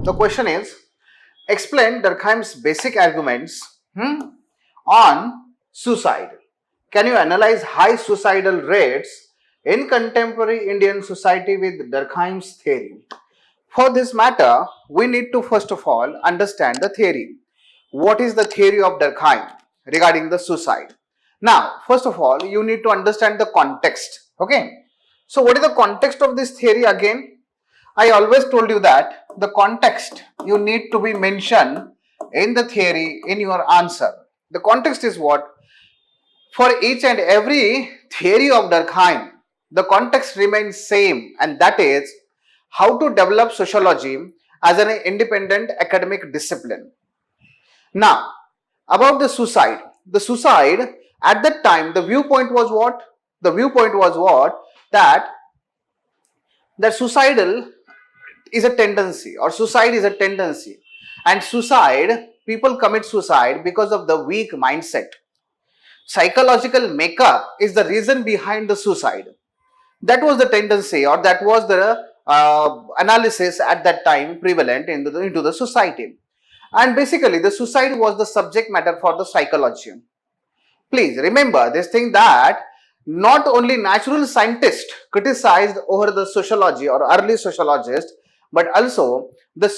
The question is, explain Durkheim's basic arguments on suicide. Can you analyze high suicidal rates in contemporary Indian society with Durkheim's theory? For this matter, we need to first of all understand the theory. What is the theory of Durkheim regarding the suicide? Now, first of all, you need to understand the context. Okay. So, what is the context of this theory again? I always told you that the context you need to be mentioned in the theory in your answer. The context is what? For each and every theory of Durkheim, the context remains same, and that is how to develop sociology as an independent academic discipline. Now, about the suicide. The suicide at that time, the viewpoint was what? The viewpoint was what? That suicidal is a tendency, or suicide is a tendency, and suicide, people commit suicide because of the weak mindset. Psychological makeup is the reason behind the suicide. That was the tendency, or that was the analysis at that time prevalent into the society. And basically the suicide was the subject matter for the psychology. Please remember this thing, that not only natural scientists criticized over the sociology or early sociologists, but also the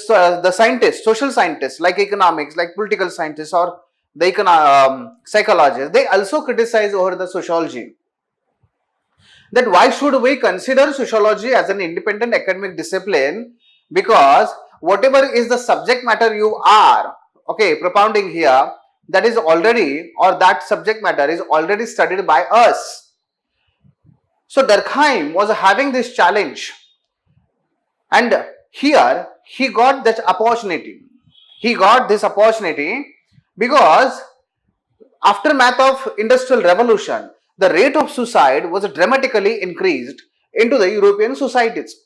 scientists, social scientists like economics, like political scientists, or the psychologists, they also criticize over the sociology. That why should we consider sociology as an independent academic discipline? Because whatever is the subject matter you are propounding here, that is already, or that subject matter is already studied by us. So Durkheim was having this challenge, and here he got that opportunity. He got this opportunity because aftermath of Industrial Revolution, the rate of suicide was dramatically increased into the European societies.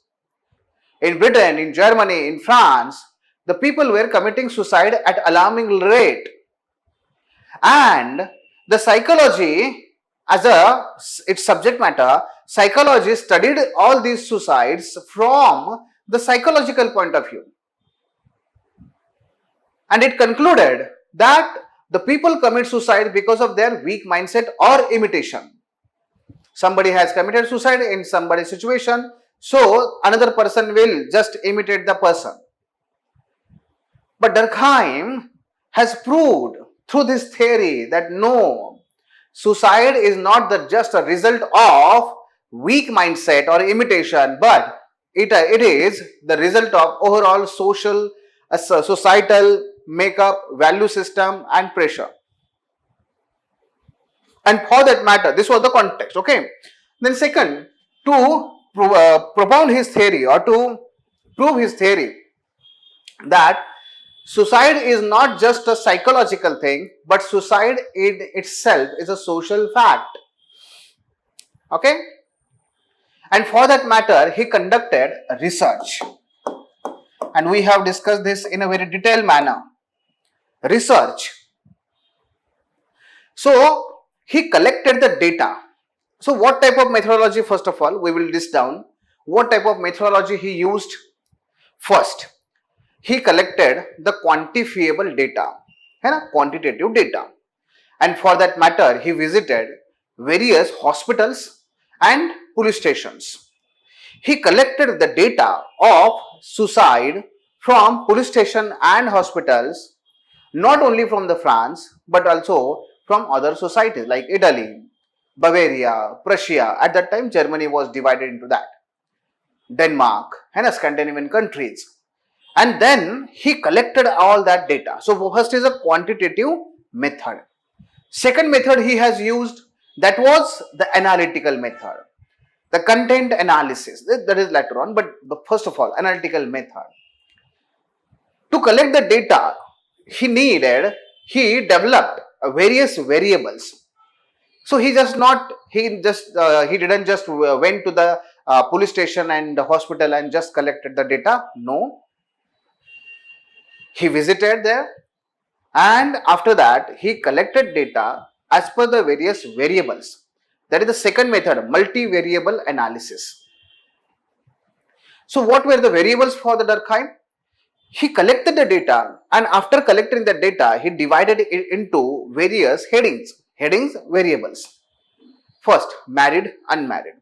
In Britain, in Germany, in France, the people were committing suicide at alarming rate. And the psychology as its subject matter, psychology studied all these suicides from the psychological point of view. And it concluded that the people commit suicide because of their weak mindset or imitation. Somebody has committed suicide in somebody's situation, so another person will just imitate the person. But Durkheim has proved through this theory that no, suicide is not just a result of weak mindset or imitation, but it is the result of overall societal makeup, value system and pressure. And for that matter, this was the context. Okay. Then second, to propound his theory, or to prove his theory, that suicide is not just a psychological thing, but suicide in itself is a social fact. Okay. And for that matter, he conducted research. And we have discussed this in a very detailed manner. Research. So, he collected the data. So, what type of methodology? First of all, we will list down what type of methodology he used. First, he collected the quantifiable data, quantitative data. And for that matter, he visited various hospitals and police stations. He collected the data of suicide from police station and hospitals, not only from the France, but also from other societies like Italy, Bavaria, Prussia. At that time, Germany was divided into that. Denmark and Scandinavian countries. And then he collected all that data. So first is a quantitative method. Second method he has used, that was the analytical method. The content analysis, that is later on, but first of all, analytical method. To collect the data, he developed various variables. So he didn't just went to the police station and the hospital and just collected the data. No. He visited there, and after that he collected data as per the various variables. That is the second method, multivariable analysis. So what were the variables for the Durkheim? He collected the data, and after collecting the data, he divided it into various headings. Headings, variables. First, married, unmarried,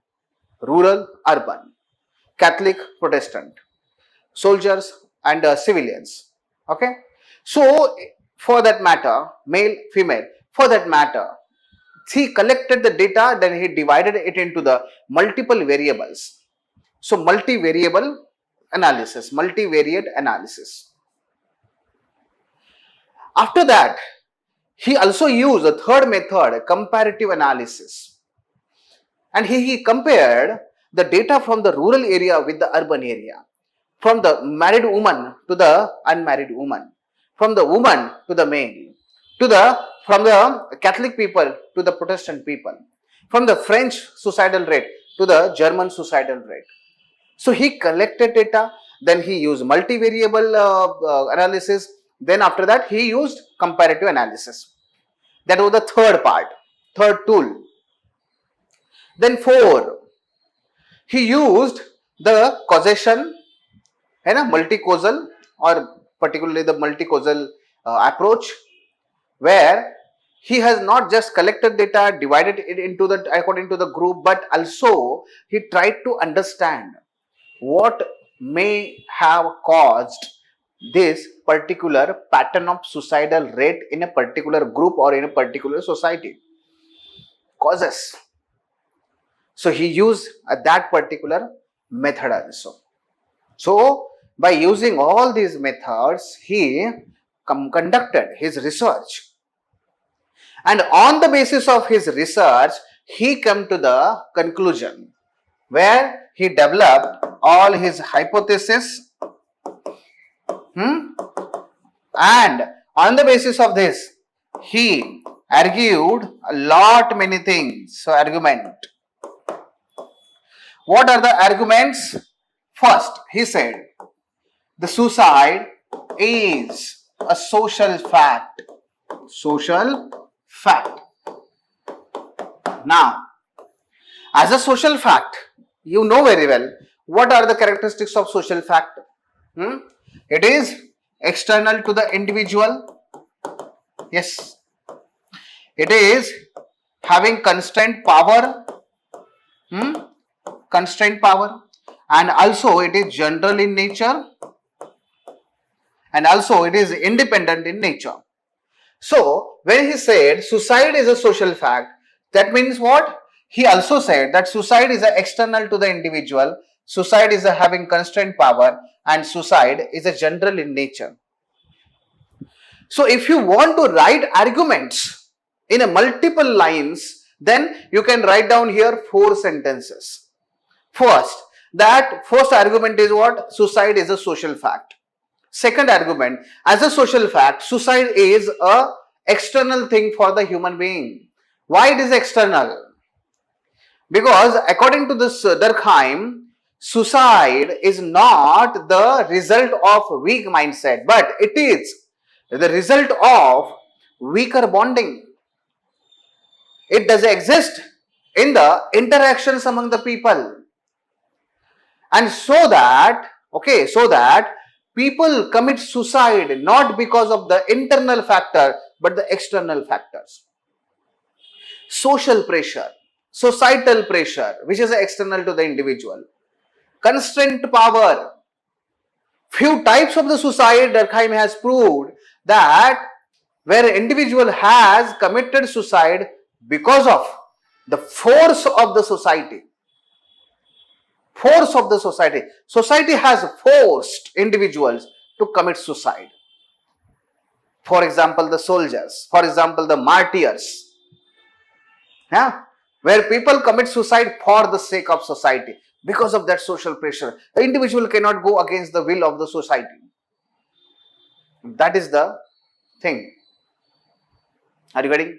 rural, urban, Catholic, Protestant, soldiers, and civilians. Okay. So, for that matter, male, female, for that matter, he collected the data, then he divided it into the multiple variables. So, multivariate analysis. After that, he also used a third method, comparative analysis. And he compared the data from the rural area with the urban area, from the married woman to the unmarried woman, from the woman to the male, from the Catholic people to the Protestant people, from the French suicidal rate to the German suicidal rate. So he collected data, then he used multivariable analysis, then after that he used comparative analysis. That was the third part, third tool. Then 4, he used the causation and a multi-causal, or particularly the multi-causal approach, where he has not just collected data, divided it into the according to the group, but also he tried to understand what may have caused this particular pattern of suicidal rate in a particular group or in a particular society. Causes. So he used that particular method also. So by using all these methods, he conducted his research. And on the basis of his research, he came to the conclusion where he developed all his hypotheses, and on the basis of this, he argued a lot many things. So argument. What are the arguments? First, he said, the suicide is a social fact. Social fact. Now, as a social fact, you know very well what are the characteristics of social fact. It is external to the individual. Yes. It is having constraint power. Constraint power. And also it is general in nature. And also it is independent in nature. So when he said suicide is a social fact, that means what? He also said that suicide is external to the individual, suicide is having constraint power, and suicide is a general in nature. So if you want to write arguments in a multiple lines, then you can write down here 4 sentences. First, that first argument is what? Suicide is a social fact. Second argument, as a social fact, suicide is a external thing for the human being. Why it is external? Because according to this Durkheim, suicide is not the result of weak mindset, but it is the result of weaker bonding. It does exist in the interactions among the people. And so that people commit suicide not because of the internal factor, but the external factors. Social pressure, societal pressure, which is external to the individual. Constraint power. Few types of the suicide Durkheim has proved that where individual has committed suicide because of the force of the society. Force of the society. Society has forced individuals to commit suicide. For example, the soldiers. For example, the martyrs. Where people commit suicide for the sake of society. Because of that social pressure. The individual cannot go against the will of the society. That is the thing. Are you getting?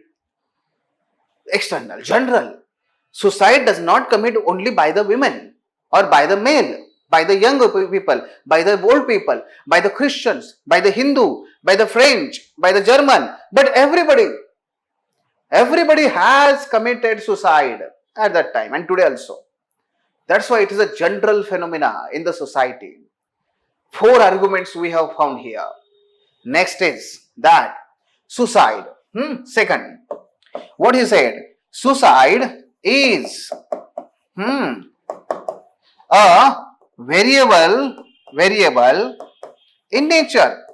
External, general. Suicide does not commit only by the women or by the male, by the young people, by the old people, by the Christians, by the Hindu, by the French, by the German, but everybody has committed suicide at that time and today also. That's why it is a general phenomena in the society. 4 arguments we have found here. Next is that suicide. Second, what he said? Suicide is a variable in nature.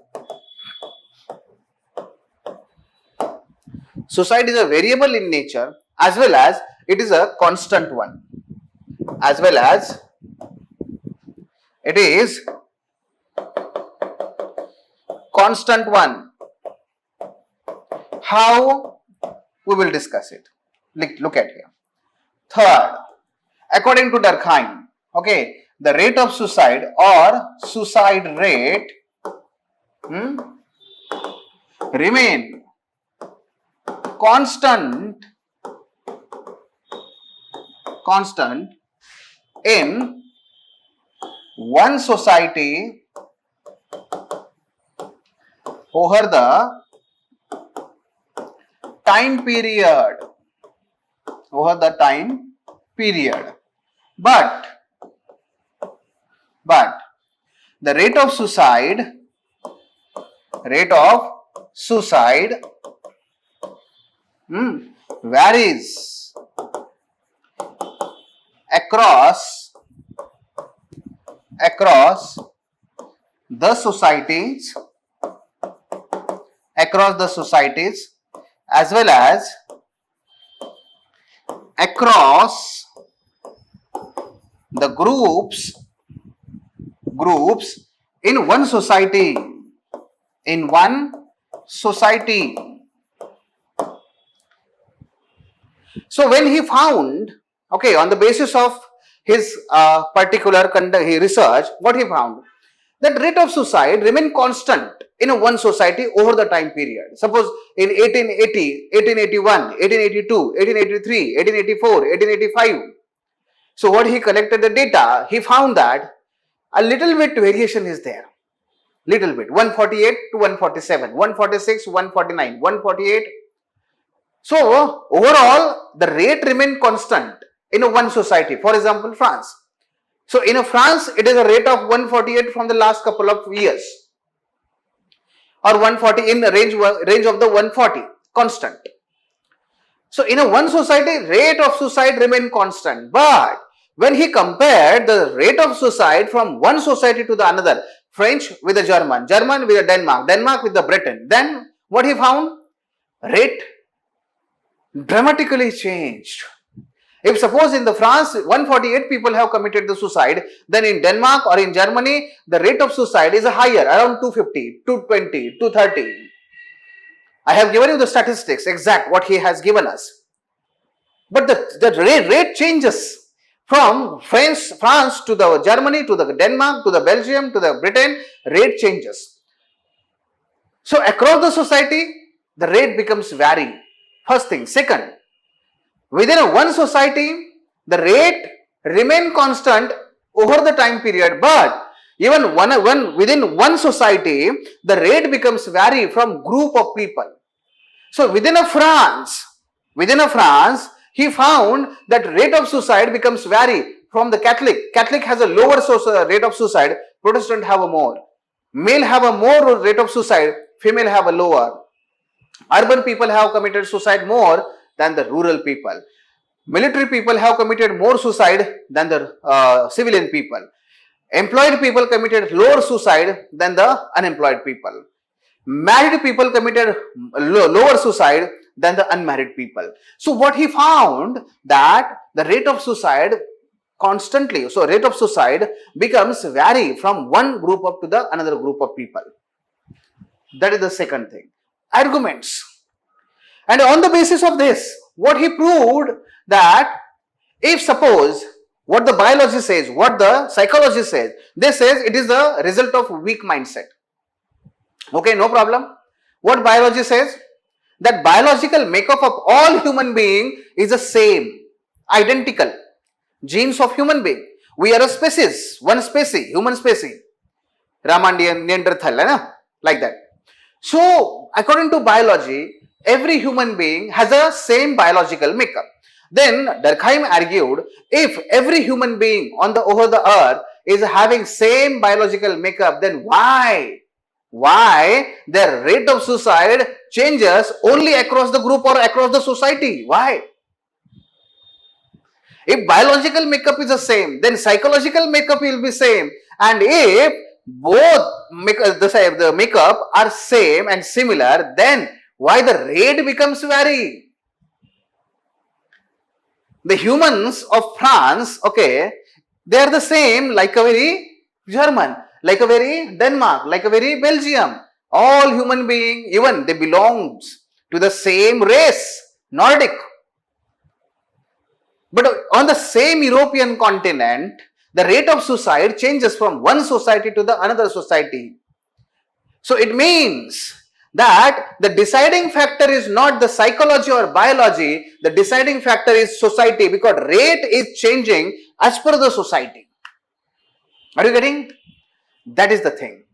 Suicide is a variable in nature as well as it is a constant one. As well as it is constant one. How? We will discuss it. Look at here. Third, according to Durkheim, okay, the rate of suicide or suicide rate remain constant in one society over the time period, but the rate of suicide varies across the societies as well as across the groups in one society. So when he found, okay, on the basis of his particular research, what he found? That rate of suicide remain constant in a one society over the time period. Suppose in 1880, 1881, 1882, 1883, 1884, 1885. So what he collected the data, he found that a little bit variation is there. Little bit. 148 to 147, 146, 149, 148. So overall, the rate remained constant in a one society. For example, France. So in France, it is a rate of 148 from the last couple of years, or 140 in the range of the 140 constant. So in a one society, rate of suicide remained constant. But when he compared the rate of suicide from one society to the another, French with the German, German with the Denmark with the Britain, then what he found? Rate dramatically changed. If suppose in the France 148 people have committed the suicide, then in Denmark or in Germany the rate of suicide is higher, around 250, 220, 230. I have given you the statistics exact what he has given us. But the rate changes from France to the Germany to the Denmark to the Belgium to the Britain, rate changes. So across the society the rate becomes vary. First thing. Second, within one society, the rate remain constant over the time period, but even within one society, the rate becomes vary from group of people. So within a France, he found that rate of suicide becomes vary from the Catholic. Catholic has a lower rate of suicide, Protestant have a more. Male have a more rate of suicide, female have a lower. Urban people have committed suicide more than the rural people. Military people have committed more suicide than the civilian people. Employed people committed lower suicide than the unemployed people. Married people committed lower suicide than the unmarried people. So what he found that the rate of suicide constantly, so rate of suicide becomes vary from one group up to the another group of people. That is the second thing. Arguments. And on the basis of this, what he proved that if suppose what the biology says, what the psychology says, they says it is the result of weak mindset. Okay, no problem. What biology says? That biological makeup of all human being is the same, identical. Genes of human being. We are a species, one species, human species. Ramandian, Neanderthal, like that. So, according to biology, every human being has a same biological makeup. Then Durkheim argued, if every human being on the over the earth is having same biological makeup, then why the rate of suicide changes only across the group or across the society? Why? If biological makeup is the same, then psychological makeup will be same. And if both the makeup are same and similar, then why the rate becomes vary? The humans of France, okay, they are the same like a very German, like a very Denmark, like a very Belgium. All human beings, even they belongs to the same race, Nordic. But on the same European continent, the rate of suicide changes from one society to the another society. So it means that the deciding factor is not the psychology or biology, the deciding factor is society, because rate is changing as per the society. Are you getting? That is the thing.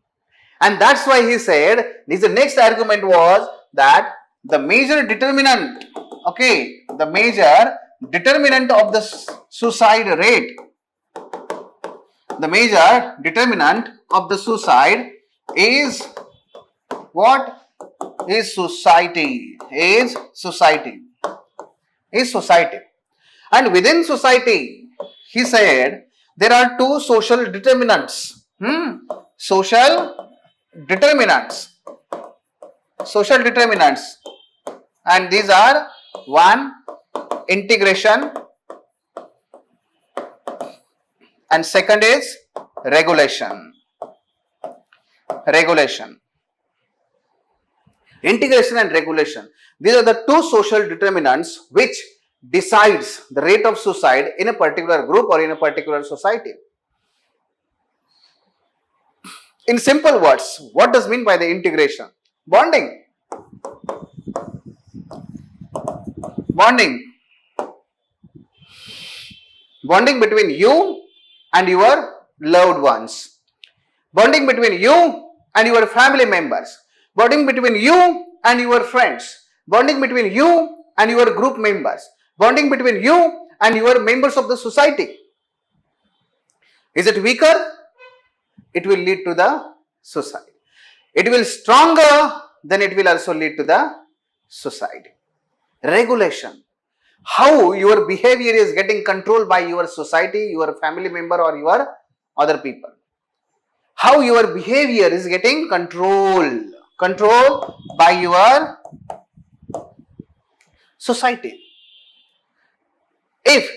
And that's why he said, the next argument was that the major determinant, okay, the major determinant of the suicide rate, the major determinant of the suicide is what? Is society. Is society. Is society. And within society, he said, there are two social determinants. Social determinants. Social determinants. And these are one, integration, and second is regulation. Regulation. Integration and regulation. These are the two social determinants which decides the rate of suicide in a particular group or in a particular society. In simple words, what does mean by the integration? Bonding. Bonding. Bonding between you and your loved ones. Bonding between you and your family members. Bonding between you and your friends. Bonding between you and your group members. Bonding between you and your members of the society. Is it weaker? It will lead to the suicide. It will stronger, then it will also lead to the suicide. Regulation. How your behavior is getting controlled by your society, your family member or your other people. How your behavior is getting controlled by your society. If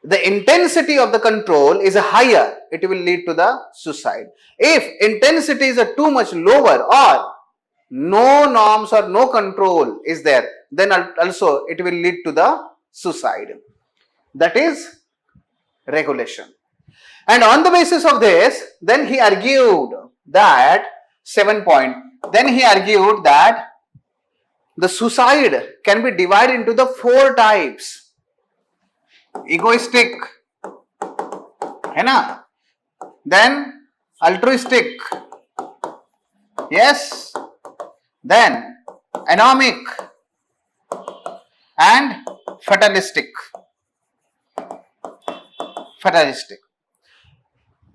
the intensity of the control is higher, it will lead to the suicide. If intensity is too much lower or no norms or no control is there, then also it will lead to the suicide. That is regulation. And on the basis of this, then he argued that 7 point. Then he argued that the suicide can be divided into the 4 types. Egoistic, है ना? Then altruistic, yes. Then anomic and fatalistic. Fatalistic.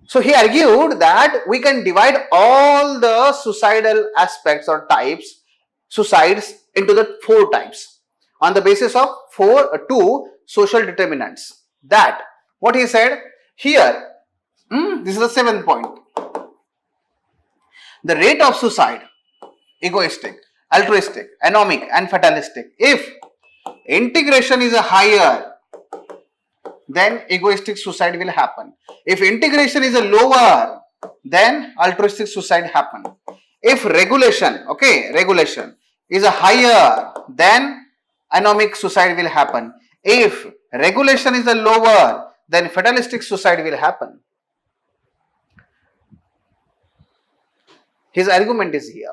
So he argued that we can divide all the suicidal aspects or types, suicides, into the 4 types on the basis of 2 social determinants. That what he said here, this is the 7th point. The rate of suicide, egoistic, altruistic, anomic and fatalistic. If integration is higher, then egoistic suicide will happen. If integration is lower, then altruistic suicide happen. If regulation, regulation is higher, then anomic suicide will happen. If regulation is lower, then fatalistic suicide will happen. His argument is here.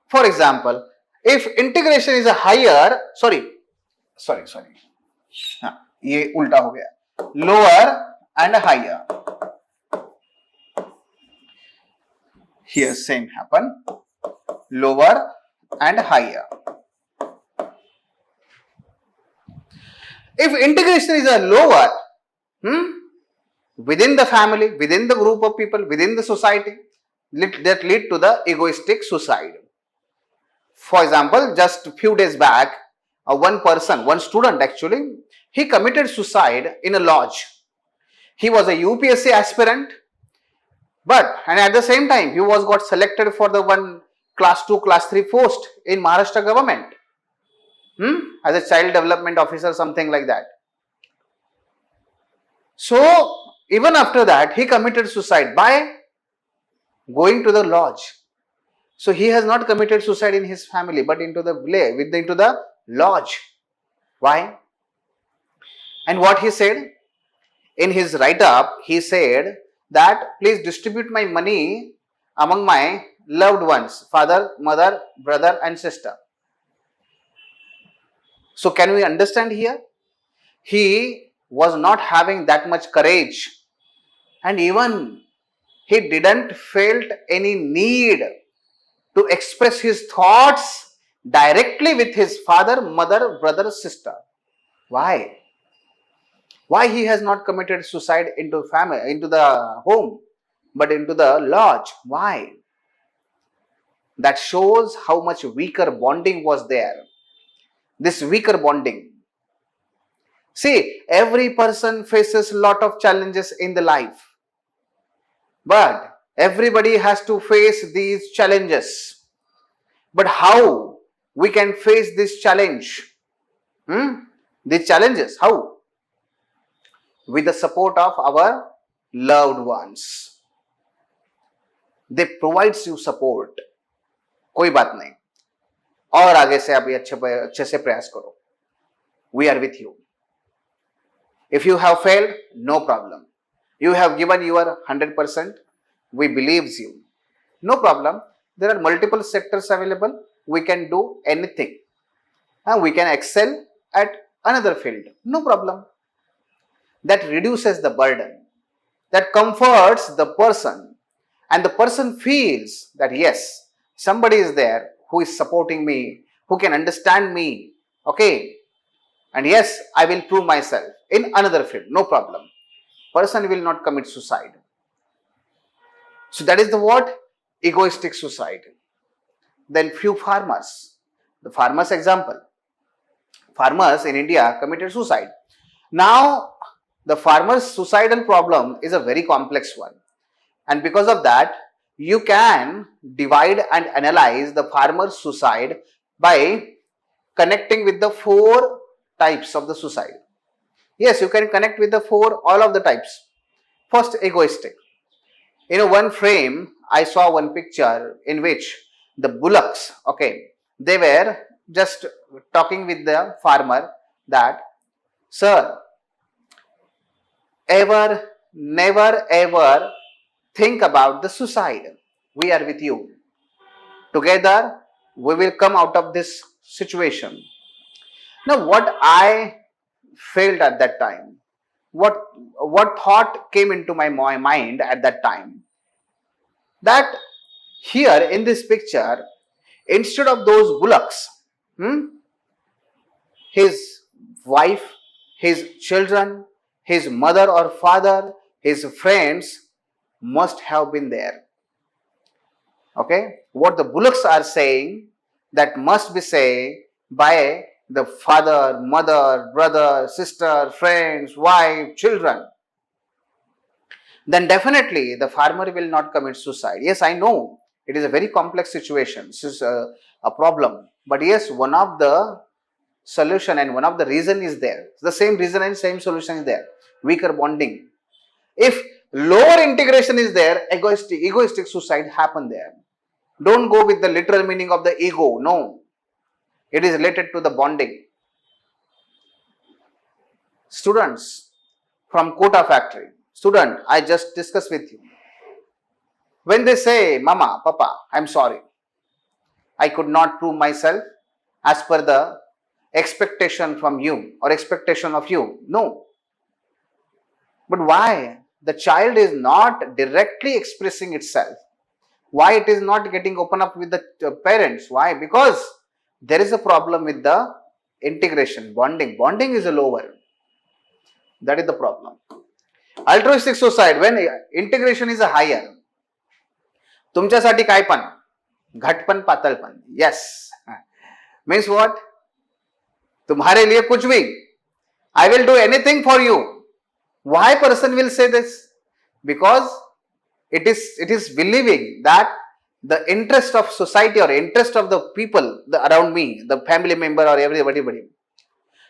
For example, if integration is higher, ये उल्टा हो गया, lower and higher. Here same happen, lower and higher. If integration is a lower, within the family, within the group of people, within the society, that lead to the egoistic suicide. For example, just a few days back, one student actually, he committed suicide in a lodge. He was a UPSC aspirant, and at the same time, he was got selected for the one class 2, class 3 post in Maharashtra government, as a child development officer, something like that. So, even after that, he committed suicide by going to the lodge. So, he has not committed suicide in his family, but into the village, into the lodge. Why? And what he said? In his write-up, he said that please distribute my money among my loved ones, father, mother, brother and sister. So can we understand here? He was not having that much courage, and even he didn't felt any need to express his thoughts directly with his father, mother, brother, sister. Why? Why he has not committed suicide into family, into the home, but into the lodge? Why? That shows how much weaker bonding was there. This weaker bonding. See, every person faces a lot of challenges in the life, but everybody has to face these challenges. But how we can face this challenge? These challenges, how? With the support of our loved ones. They provides you support. कोई बात नहीं, और आगे से आप अच्छे से प्रयास करो. We are with you. If you have failed, no problem. You have given your 100%. We believes you. No problem. There are multiple sectors available. We can do anything. We can excel at another field. No problem. That reduces the burden. That comforts the person. And the person feels that yes, somebody is there who is supporting me, who can understand me. Okay. And yes, I will prove myself in another field. No problem. Person will not commit suicide. So that is the what? Egoistic suicide. Then few farmers. The farmers example. Farmers in India committed suicide. Now, the farmer's suicidal problem is a very complex one. And because of that, you can divide and analyze the farmer's suicide by connecting with the 4 types of the suicide. Yes, you can connect with the all of the types. First, egoistic. In one frame, I saw one picture in which the bullocks, they were just talking with the farmer that, sir, never ever think about the suicide. We are with you. Together, we will come out of this situation. Now, what I felt at that time, what thought came into my mind at that time, that here in this picture, instead of those bullocks, his wife, his children, his mother or father, his friends must have been there. Okay, what the bullocks are saying, that must be said by the father, mother, brother, sister, friends, wife, children. Then definitely the farmer will not commit suicide. Yes, I know it is a very complex situation. This is a problem. But yes, one of the solution and one of the reason is there. The same reason and same solution is there. Weaker bonding. If lower integration is there, egoistic suicide happen there. Don't go with the literal meaning of the ego. No. It is related to the bonding. Students from Kota factory. Student, I just discussed with you. When they say, Mama, Papa, I'm sorry. I could not prove myself as per the expectation from you or expectation of you. No. But why? The child is not directly expressing itself. Why it is not getting open up with the parents? Why? Because there is a problem with the integration, bonding. Bonding is a lower. That is the problem. Altruistic suicide, when integration is higher, तुमच्यासाठी काय पण घटपन पातळपन. Yes, means what? तुम्हारे लिए कुछ भी, I will do anything for you. Why person will say this? Because it is believing that the interest of society or interest of the people around me, the family member or everybody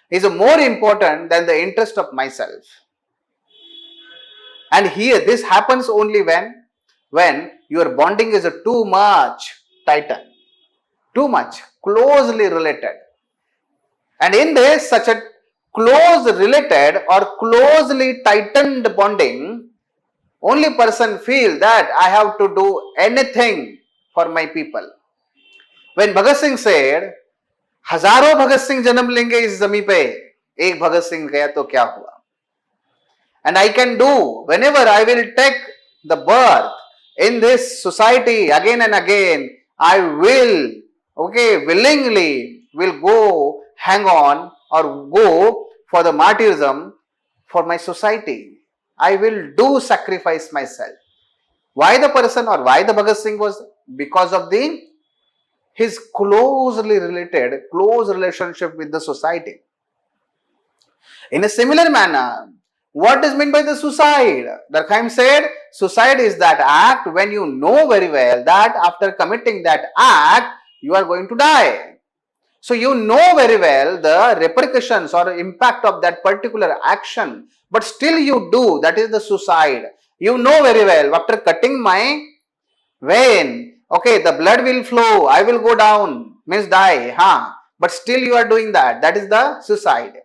is more important than the interest of myself. And here this happens only when your bonding is too much tightened, too much closely related. And in this such a close related or closely tightened bonding, only person feel that I have to do anything for my people. When Bhagat Singh said, हजारों भगत सिंह जन्म लेंगे इस जमी पे, एक भगत सिंह गया तो क्या हुआ? And I can do whenever I will take the birth in this society again and again, I will, willingly will go hang on or go for the martyrdom for my society. I will do sacrifice myself. Why the person or why the Bhagat Singh was? Because of his closely related, close relationship with the society. In a similar manner, what is meant by the suicide? Durkheim said, suicide is that act when you know very well that after committing that act, you are going to die. So you know very well the repercussions or impact of that particular action, but still you do, that is the suicide. You know very well, after cutting my vein, the blood will flow, I will go down, means die, but still you are doing that, that is the suicide.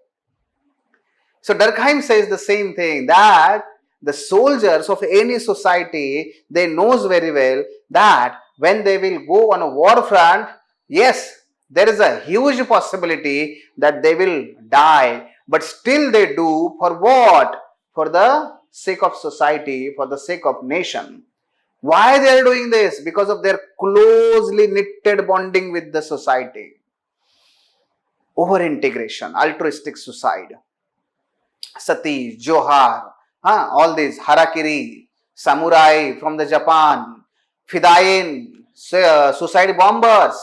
So Durkheim says the same thing, that the soldiers of any society, they knows very well that when they will go on a war front, yes, there is a huge possibility that they will die, but still they do for what? For the sake of society, for the sake of nation. Why they are doing this? Because of their closely knitted bonding with the society. Over integration, altruistic suicide, sati, johar, all these, harakiri, samurai from the Japan, fidain, suicide bombers,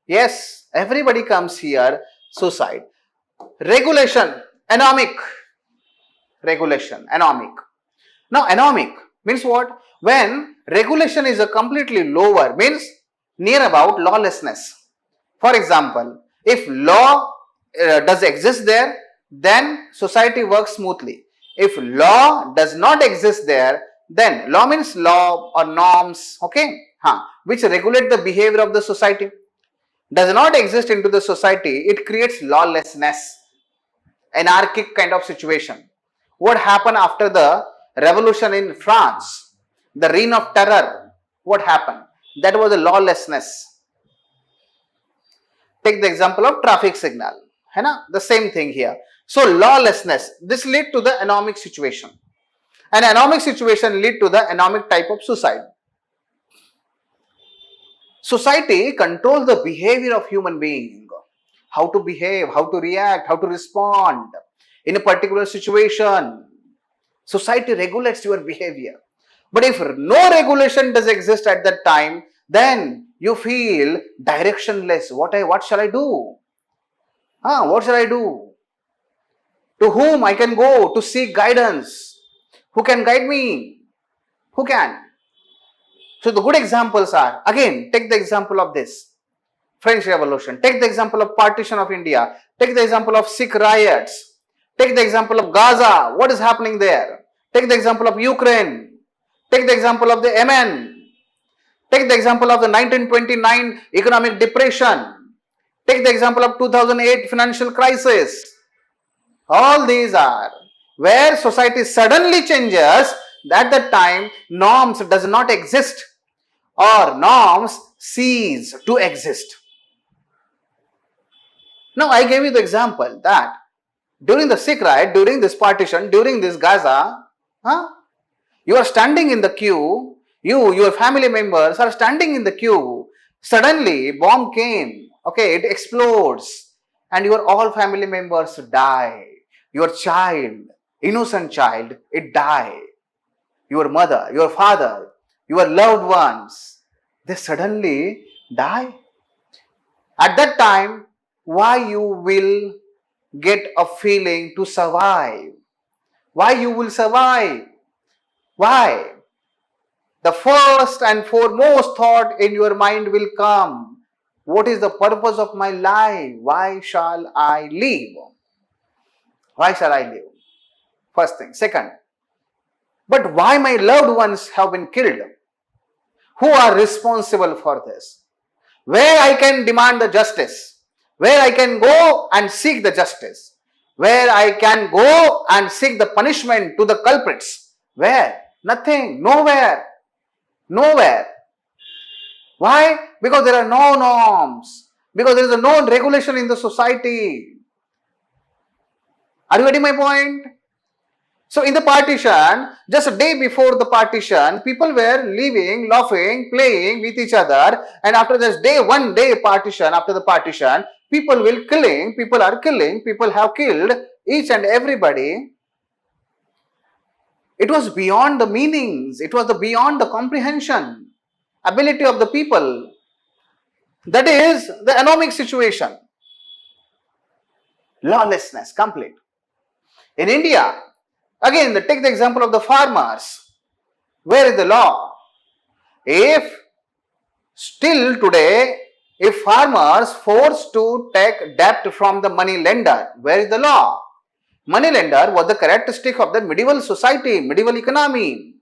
yes, everybody comes here, suicide. Regulation, anomic. Regulation, anomic. Now, anomic means what? When regulation is a completely lower, means near about lawlessness. For example, if law does exist there, then society works smoothly. If law does not exist there, then law means law or norms, which regulate the behavior of the society, does not exist into the society, it creates lawlessness, anarchic kind of situation. What happened after the revolution in France? The reign of terror, what happened? That was a lawlessness. Take the example of traffic signal. The same thing here. So lawlessness, this lead to the anomic situation. And anomic situation lead to the anomic type of suicide. Society controls the behavior of human being. How to behave, how to react, how to respond in a particular situation. Society regulates your behavior. But if no regulation does exist at that time, then you feel directionless. What shall I do? What shall I do? To whom I can go to seek guidance? Who can guide me? Who can? So the good examples are, again, take the example of this, French Revolution. Take the example of partition of India. Take the example of Sikh riots. Take the example of Gaza. What is happening there? Take the example of Ukraine. Take the example of the Yemen. Take the example of the 1929 economic depression. Take the example of 2008 financial crisis. All these are where society suddenly changes. At that time, norms does not exist or norms cease to exist. Now, I gave you the example that during the Sikh riot, during this partition, during this Gaza, you are standing in the queue, your family members are standing in the queue, suddenly bomb came, it explodes and your all family members die. Your child, innocent child, it die. Your mother, your father, your loved ones, they suddenly die. At that time, why you will get a feeling to survive? Why you will survive? Why? The first and foremost thought in your mind will come. What is the purpose of my life? Why shall I live? Why shall I live? First thing. Second, but why my loved ones have been killed? Who are responsible for this? Where I can demand the justice? Where I can go and seek the justice? Where I can go and seek the punishment to the culprits? Where? Nothing. Nowhere. Nowhere. Why? Because there are no norms. Because there is no regulation in the society. Are you getting my point? So in the partition, just a day before the partition, people were living, laughing, playing with each other, and after this one day partition, after the partition, people are killing, people have killed each and everybody. It was beyond the meanings, it was beyond the comprehension, ability of the people. That is the economic situation. Lawlessness, complete. In India, again, take the example of the farmers. Where is the law? If still today, if farmers forced to take debt from the money lender, where is the law? Money lender was the characteristic of the medieval society, medieval economy.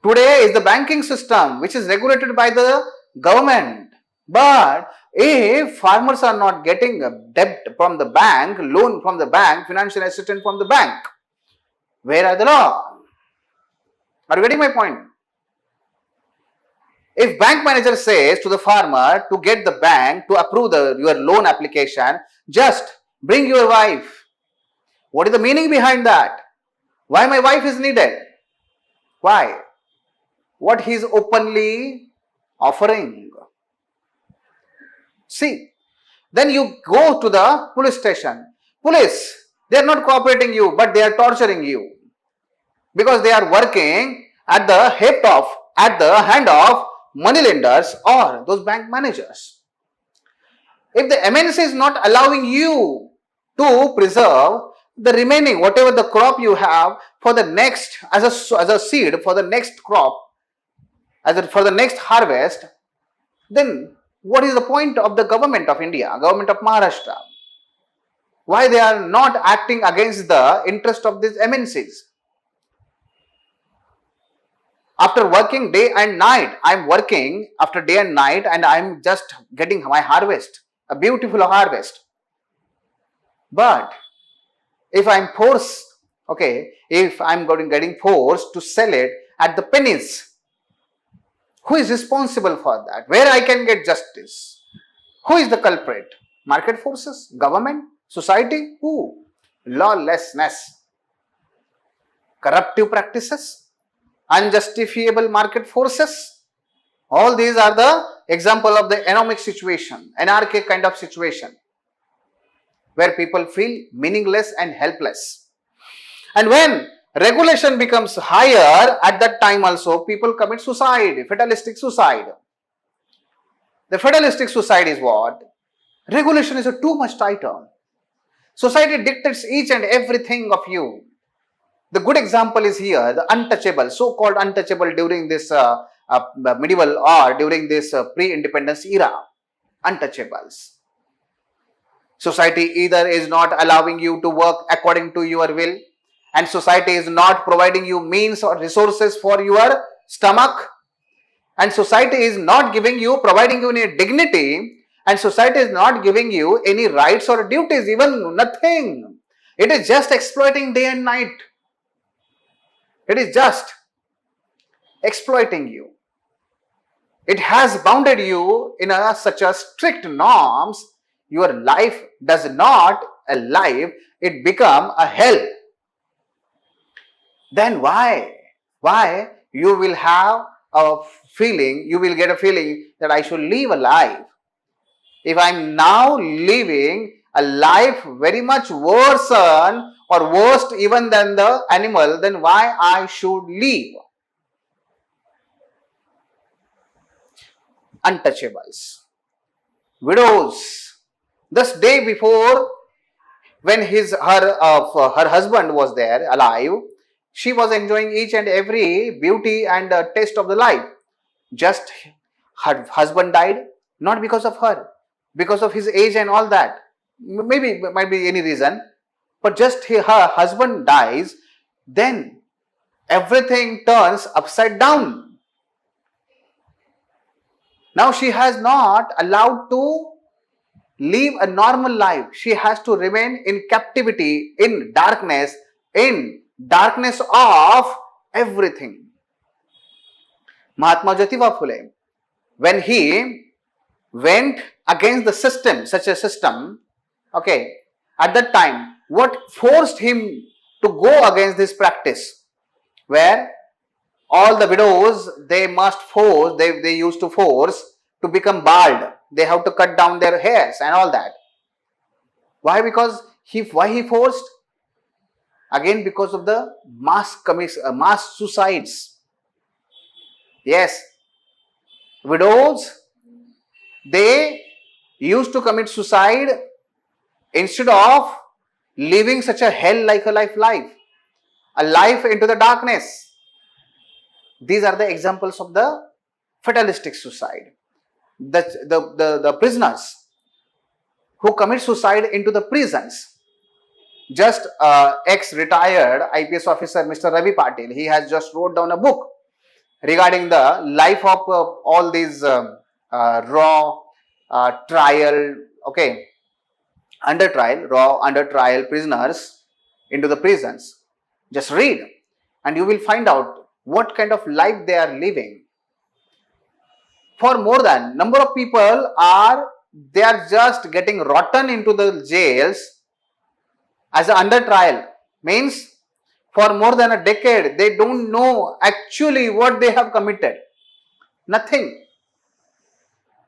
Today is the banking system which is regulated by the government. But if farmers are not getting a debt from the bank, loan from the bank, financial assistance from the bank, where are the law? Are you getting my point? If bank manager says to the farmer to get the bank to approve your loan application, just bring your wife. What is the meaning behind that? Why my wife is needed? Why? What he is openly offering. See, then you go to the police station. Police, they are not cooperating you, but they are torturing you. Because they are working at the hand of money lenders or those bank managers. If the MNC is not allowing you to preserve the remaining, whatever the crop you have for the next, as a seed for the next crop, for the next harvest, then what is the point of the government of India, government of Maharashtra? Why they are not acting against the interest of these MNCs? After working day and night, I am working after day and night and I am just getting my harvest, a beautiful harvest. But if I am forced, if I am getting forced to sell it at the pennies, who is responsible for that? Where I can get justice? Who is the culprit? Market forces? Government? Society? Who? Lawlessness. Corruptive practices? Unjustifiable market forces? All these are the example of the economic situation, anarchic kind of situation, where people feel meaningless and helpless. And when regulation becomes higher, at that time also people commit suicide, fatalistic suicide. The fatalistic suicide is what? Regulation is too much tighter. Society dictates each and everything of you. The good example is here, the untouchable, so-called untouchable during this medieval or during this pre-independence era. Untouchables. Society either is not allowing you to work according to your will, and society is not providing you means or resources for your stomach, and society is not providing you any dignity, and society is not giving you any rights or duties, even nothing. It is just exploiting day and night. It is just exploiting you. It has bounded you in such a strict norms. Your life does not a life, it become a hell. Then why you will have a feeling, you will get a feeling that I should live a life. If I am now living a life very much worse or worse even than the animal, then why I should leave? Untouchables, widows. This day before, when her husband was there alive, she was enjoying each and every beauty and taste of the life. Just her husband died, not because of her, because of his age and all that. Maybe might be any reason, but just her husband dies, then everything turns upside down. Now she has not allowed to live a normal life. She has to remain in captivity, in darkness of everything. Mahatma Jyotiba Phule, when he went against the system, such a system, okay, at that time, what forced him to go against this practice, where all the widows, they used to force to become bald. They have to cut down their hairs and all that. Why? Why he forced? Again, because of the mass suicides. Yes, widows, they used to commit suicide instead of living such a hell-like a life, a life into the darkness. These are the examples of the fatalistic suicide. The prisoners who commit suicide into the prisons. Just ex-retired IPS officer Mr. Ravi Patil, he has just wrote down a book regarding the life of all these raw trial, okay, under trial prisoners into the prisons. Just read and you will find out what kind of life they are living. For more than number of people they are just getting rotten into the jails as a under trial. Means for more than a decade, they don't know actually what they have committed. Nothing.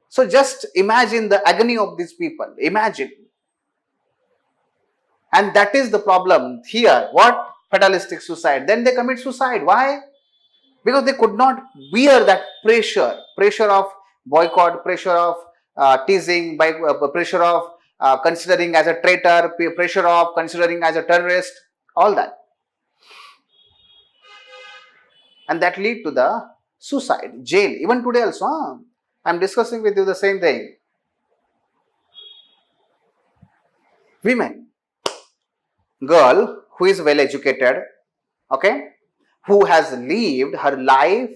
So just imagine the agony of these people. Imagine. And that is the problem here. What? Fatalistic suicide. Then they commit suicide. Why? Because they could not bear that pressure of boycott, pressure of teasing, pressure of considering as a traitor, pressure of considering as a terrorist, all that. And that lead to the suicide, jail. Even today also, I am discussing with you the same thing. Women, girl who is well educated, okay, who has lived her life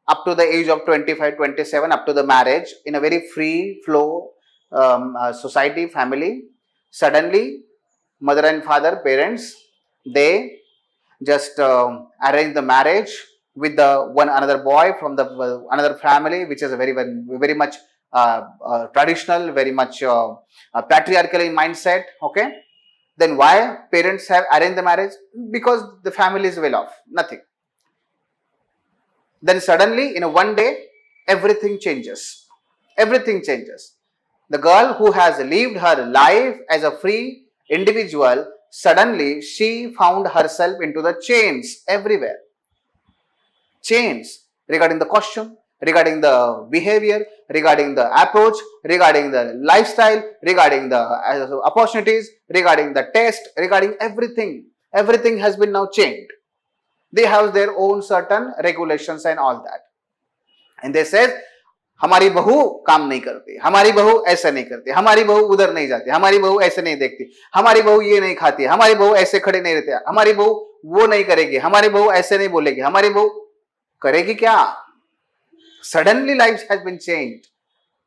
up to the age of 25, 27, up to the marriage in a very free flow society, family. Suddenly, mother and father, parents, they just arrange the marriage with the one another boy from the another family, which is a very much traditional, very much patriarchal in mindset. Okay, then why parents have arranged the marriage? Because the family is well off. Nothing. Then suddenly, in a one day, everything changes. Everything changes. The girl who has lived her life as a free individual, suddenly she found herself into the chains everywhere. Chains regarding the costume, regarding the behavior, regarding the approach, regarding the lifestyle, regarding the opportunities, regarding the test, regarding everything. Everything has been now changed. They have their own certain regulations and all that. And they said, हमारी बहू काम नहीं करती, हमारी बहू ऐसा नहीं करती, हमारी बहू उधर नहीं जाती, हमारी बहू ऐसे नहीं देखती, हमारी बहू ये नहीं खाती, हमारी बहू ऐसे खड़े नहीं रहते, हमारी बहू वो नहीं करेगी, हमारी बहू ऐसे नहीं बोलेगी, हमारी बहू करेगी क्या? Suddenly life has been changed.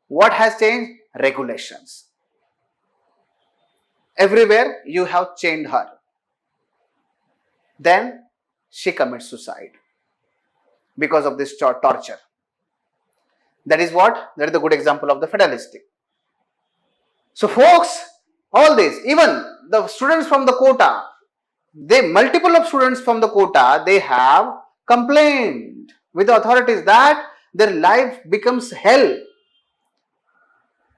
What has changed? Regulations. Everywhere you have chained her. Then she commits suicide because of this torture. That is what? That is the good example of the fatalistic. So folks, all this, even the students from the quota, multiple of students from the quota, they have complained with the authorities that their life becomes hell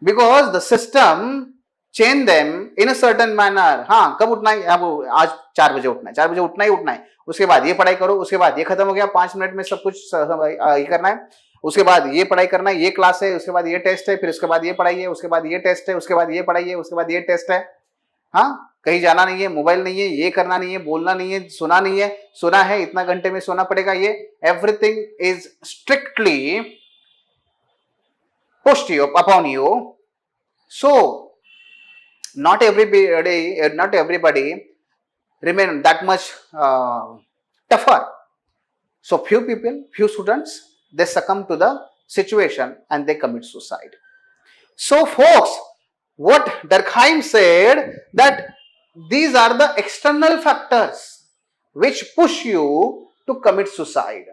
because the system chain them in a certain manner. हाँ, कब उठना है? आज 4 बजे उठना है, 4 बजे उठना ही उठना है, उसके बाद ये पढ़ाई करो, उसके बाद ये खत्म हो गया, 5 मिनट में सब कुछ ये करना है, उसके बाद ये पढ़ाई करना है, ये क्लास है, उसके बाद ये टेस्ट है, फिर उसके बाद ये पढ़ाई है, उसके बाद ये टेस्ट है, उसके बाद ये पढ़ाई है, उसके बाद ये टेस्ट है। हाँ, कहीं जाना नहीं है, मोबाइल नहीं है, ये करना नहीं है, बोलना नहीं है, सुना नहीं है, सुना है इतना घंटे में सोना पड़ेगा, ये everything is strictly pushed upon you. So not everybody remain that much tougher. So few people, few students, they succumb to the situation and they commit suicide. So folks, what Durkheim said, that these are the external factors which push you to commit suicide.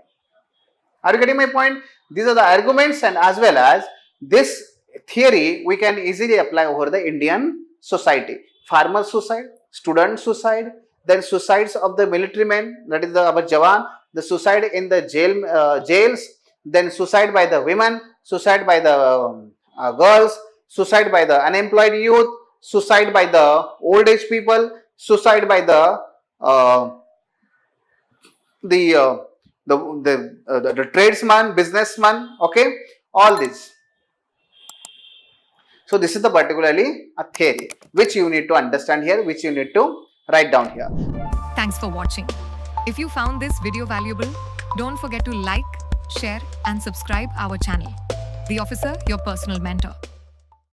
Are you getting my point? These are the arguments, and as well as this theory we can easily apply over the Indian society. Farmer suicide, student suicide, then suicides of the military men, that is our Jawan, the suicide in the jails, then suicide by the women, suicide by the girls, suicide by the unemployed youth, suicide by the old age people, suicide by the tradesman, businessman, okay, all this. So this is the particularly a theory which you need to understand here, which you need to write down here. Thanks for watching. If you found this video valuable, don't forget to like, share and subscribe our channel. The Officer, your personal mentor.